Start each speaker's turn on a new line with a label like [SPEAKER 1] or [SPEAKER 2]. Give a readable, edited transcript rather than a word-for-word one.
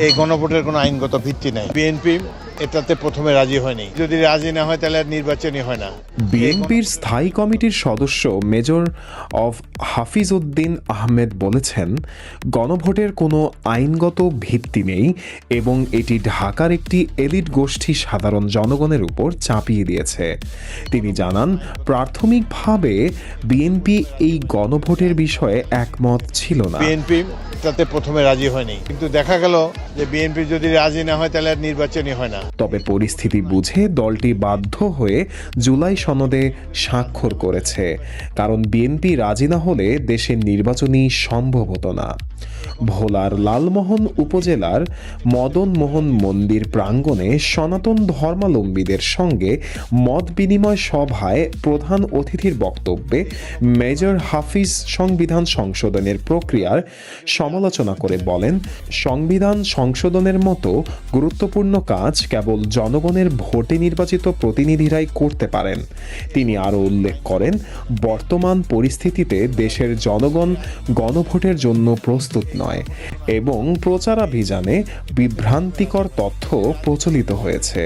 [SPEAKER 1] এই গণভোটের কোনো আইনগত ভিত্তি নাই। বিএনপি এটাতে প্রথমে রাজি হয়নি, যদি রাজি না হয় তাহলে আর নির্বাচনই হয় না।
[SPEAKER 2] বিএনপির স্থায়ী কমিটির সদস্য মেজর অব হাফিজ উদ্দিন আহমেদ বলেছেন, গণভোটের কোনো আইনগত ভিত্তি নেই এবং এটি ঢাকার একটি এলিট গোষ্ঠী সাধারণ জনগণের উপর চাপিয়ে দিয়েছে। তিনি জানান, প্রাথমিকভাবে বিএনপি এই গণভোটের বিষয়ে একমত ছিল না।
[SPEAKER 1] বিএনপি এটাতে প্রথমে রাজি হয়নি, কিন্তু দেখা গেল যে বিএনপি যদি রাজি না হয় তাহলে আর নির্বাচনই হয় না।
[SPEAKER 2] তবে পরিস্থিতি বুঝে দলটি বাধ্য হয়ে জুলাই সনদে স্বাক্ষর করেছে, কারণ বিএনপি রাজি না হলে দেশের নির্বাচনই সম্ভব হতো না। ভোলার লালমোহন উপজেলার মদন মোহন মন্দির প্রাঙ্গণে সনাতন ধর্মাবলম্বীদের সঙ্গে মত বিনিময় সভায় প্রধান অতিথির বক্তব্যে মেজর হাফিজ সংবিধান সংশোধনের প্রক্রিয়ার সমালোচনা করে বলেন, সংবিধান সংশোধনের মতো গুরুত্বপূর্ণ কাজ কেবল জনগণের ভোটে নির্বাচিত প্রতিনিধিরাই করতে পারেন। তিনি আরও উল্লেখ করেন, বর্তমান পরিস্থিতিতে দেশের জনগণ গণভোটের জন্য প্রস্তুত নয় এবং প্রচারাভিযানে বিভ্রান্তিকর তথ্য প্রচলিত হয়েছে।